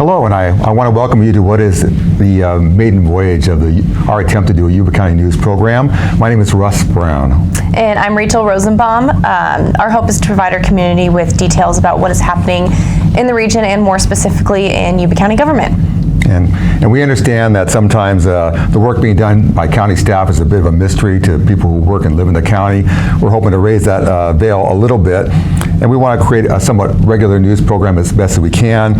Hello, and I want to welcome you to what is the maiden voyage of our attempt to do a Yuba County News program. My name is Russ Brown. And I'm Rachel Rosenbaum. Our hope is to provide our community with details about what is happening in the region and more specifically in Yuba County government. And we understand that sometimes the work being done by county staff is a bit of a mystery to people who work and live in the county. We're hoping to raise that veil a little bit, and we want to create a somewhat regular news program as best as we can,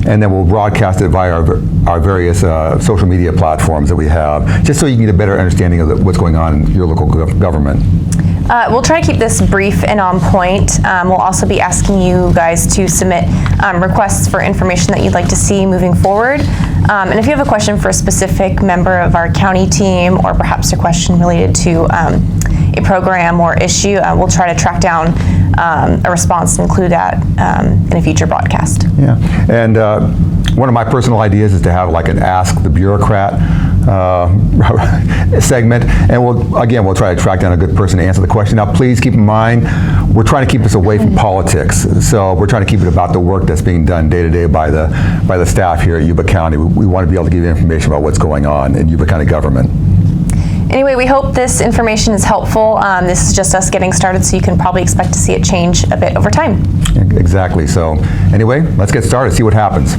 and then we'll broadcast it via our various social media platforms that we have, just so you can get a better understanding of what's going on in your local government. We'll try to keep this brief and on point. We'll also be asking you guys to submit requests for information that you'd like to see moving forward. And if you have a question for a specific member of our county team, or perhaps a question related to a program or issue, we'll try to track down a response and include that in a future broadcast. Yeah, and one of my personal ideas is to have like an Ask the Bureaucrat segment, and we'll try to track down a good person to answer the question. Now, please keep in mind, we're trying to keep this away from politics, so we're trying to keep it about the work that's being done day to day by the staff here at Yuba County. We want to be able to give you information about what's going on in Yuba County government. Anyway, we hope this information is helpful. This is just us getting started, so you can probably expect to see it change a bit over time. Exactly. So anyway, let's get started, see what happens.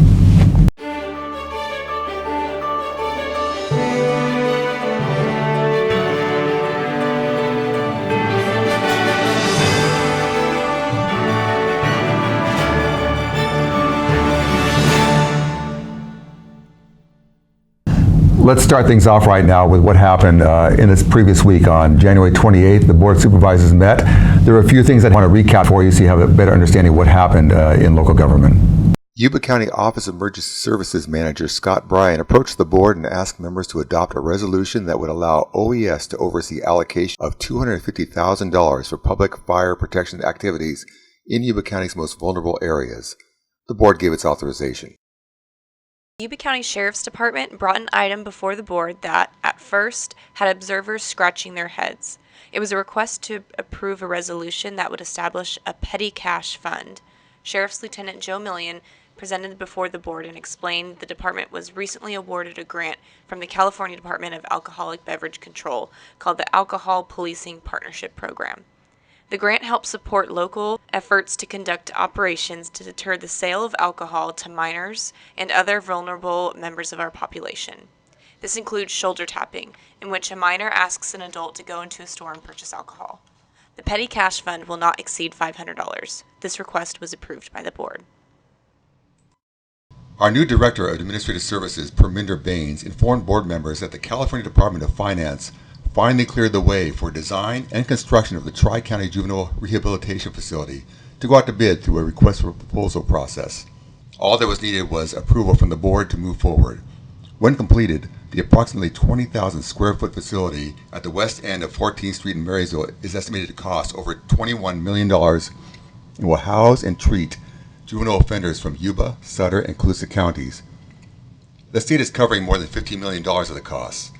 Let's start things off right now with what happened in this previous week. On January 28th, the Board of Supervisors met. There are a few things I want to recap for you so you have a better understanding of what happened in local government. Yuba County Office of Emergency Services Manager Scott Bryan approached the board and asked members to adopt a resolution that would allow OES to oversee allocation of $250,000 for public fire protection activities in Yuba County's most vulnerable areas. The board gave its authorization. The Yuba County Sheriff's Department brought an item before the board that, at first, had observers scratching their heads. It was a request to approve a resolution that would establish a petty cash fund. Sheriff's Lieutenant Joe Millian presented before the board and explained the department was recently awarded a grant from the California Department of Alcoholic Beverage Control called the Alcohol Policing Partnership Program. The grant helps support local efforts to conduct operations to deter the sale of alcohol to minors and other vulnerable members of our population. This includes shoulder tapping, in which a minor asks an adult to go into a store and purchase alcohol. The petty cash fund will not exceed $500. This request was approved by the board. Our new Director of Administrative Services, Perminder Baines, informed board members that the California Department of Finance finally cleared the way for design and construction of the Tri-County Juvenile Rehabilitation Facility to go out to bid through a request for proposal process. All that was needed was approval from the board to move forward. When completed, the approximately 20,000 square foot facility at the west end of 14th Street in Marysville is estimated to cost over $21 million and will house and treat juvenile offenders from Yuba, Sutter, and Colusa counties. The state is covering more than $15 million of the costs.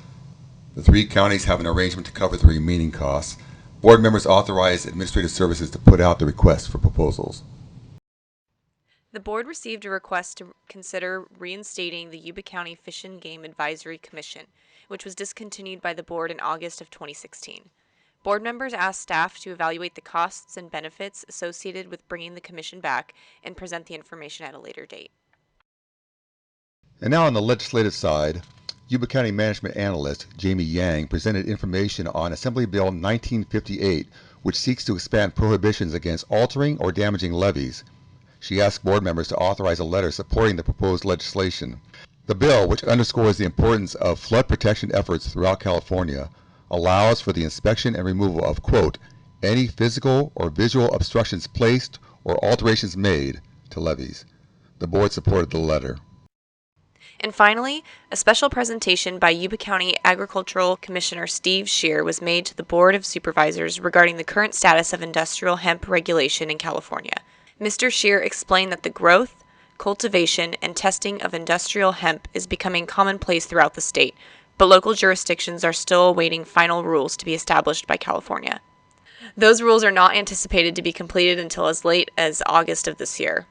The three counties have an arrangement to cover the remaining costs. Board members authorized Administrative Services to put out the request for proposals. The board received a request to consider reinstating the Yuba County Fish and Game Advisory Commission, which was discontinued by the board in August of 2016. Board members asked staff to evaluate the costs and benefits associated with bringing the commission back and present the information at a later date. And now on the legislative side, Yuba County Management Analyst Jamie Yang presented information on Assembly Bill 1958, which seeks to expand prohibitions against altering or damaging levees. She asked board members to authorize a letter supporting the proposed legislation. The bill, which underscores the importance of flood protection efforts throughout California, allows for the inspection and removal of, quote, any physical or visual obstructions placed or alterations made to levees. The board supported the letter. And finally, a special presentation by Yuba County Agricultural Commissioner Steve Scheer was made to the Board of Supervisors regarding the current status of industrial hemp regulation in California. Mr. Scheer explained that the growth, cultivation, and testing of industrial hemp is becoming commonplace throughout the state, but local jurisdictions are still awaiting final rules to be established by California. Those rules are not anticipated to be completed until as late as August of this year.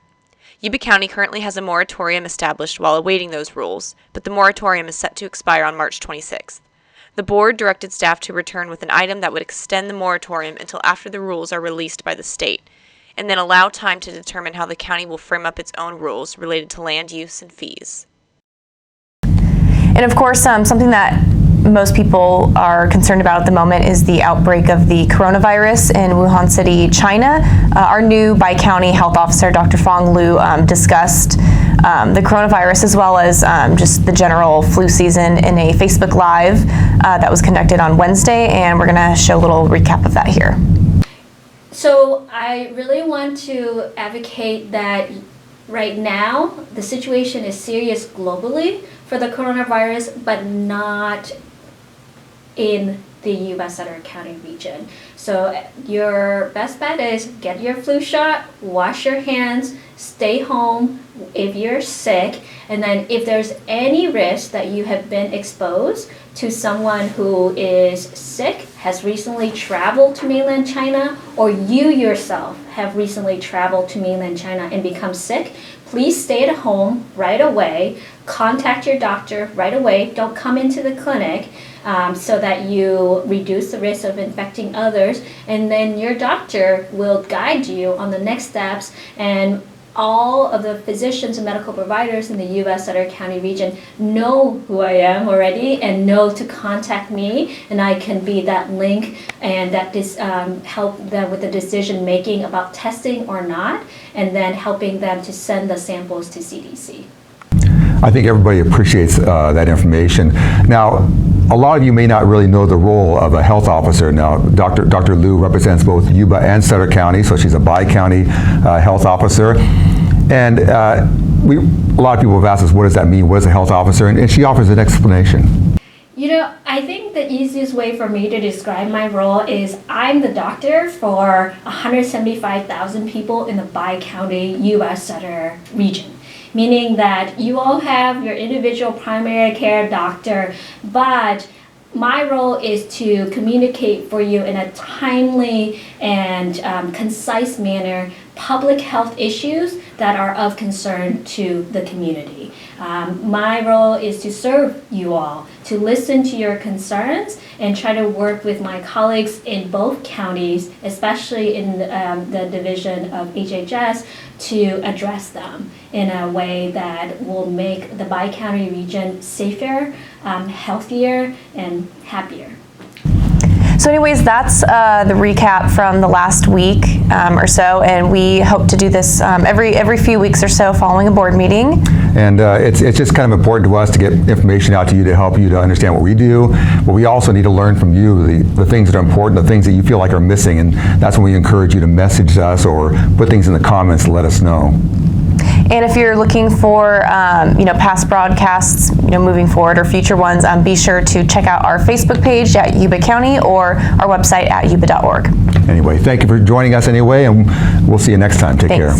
Yuba County currently has a moratorium established while awaiting those rules, but the moratorium is set to expire on March 26th. The board directed staff to return with an item that would extend the moratorium until after the rules are released by the state, and then allow time to determine how the county will frame up its own rules related to land use and fees. And of course, something that most people are concerned about at the moment is the outbreak of the coronavirus in Wuhan City, China. Our new Bi-County Health Officer, Dr. Fong Lu, discussed the coronavirus as well as just the general flu season in a Facebook Live that was conducted on Wednesday, and we're going to show a little recap of that here. So I really want to advocate that right now the situation is serious globally for the coronavirus, but not in the Yuba County region. So your best bet is get your flu shot, wash your hands, stay home if you're sick, and then if there's any risk that you have been exposed to someone who is sick, has recently traveled to mainland China, or you yourself have recently traveled to mainland China and become sick, please stay at home right away. Contact your doctor right away. Don't come into the clinic so that you reduce the risk of infecting others. And then your doctor will guide you on the next steps, and all of the physicians and medical providers in the Yuba County region know who I am already and know to contact me, and I can be that link and that help them with the decision making about testing or not, and then helping them to send the samples to CDC. I think everybody appreciates that information. Now, a lot of you may not really know the role of a health officer. Now, Dr. Liu represents both Yuba and Sutter County, so she's a bi-county health officer. And a lot of people have asked us, what does that mean? What is a health officer? And she offers an explanation. You know, I think the easiest way for me to describe my role is I'm the doctor for 175,000 people in the Bi-County Yuba Sutter region. Meaning that you all have your individual primary care doctor, but my role is to communicate for you in a timely and concise manner public health issues that are of concern to the community. My role is to serve you all, to listen to your concerns and try to work with my colleagues in both counties, especially in the division of HHS, to address them in a way that will make the Bi-County region safer, healthier, and happier. So anyways, that's the recap from the last week or so, and we hope to do this every few weeks or so following a board meeting. And it's just kind of important to us to get information out to you to help you to understand what we do, but we also need to learn from you the things that are important, the things that you feel like are missing, and that's when we encourage you to message us or put things in the comments to let us know. And if you're looking for past broadcasts moving forward or future ones, be sure to check out our Facebook page at Yuba County or our website at yuba.org. Anyway, thank you for joining us anyway, and we'll see you next time. Take care.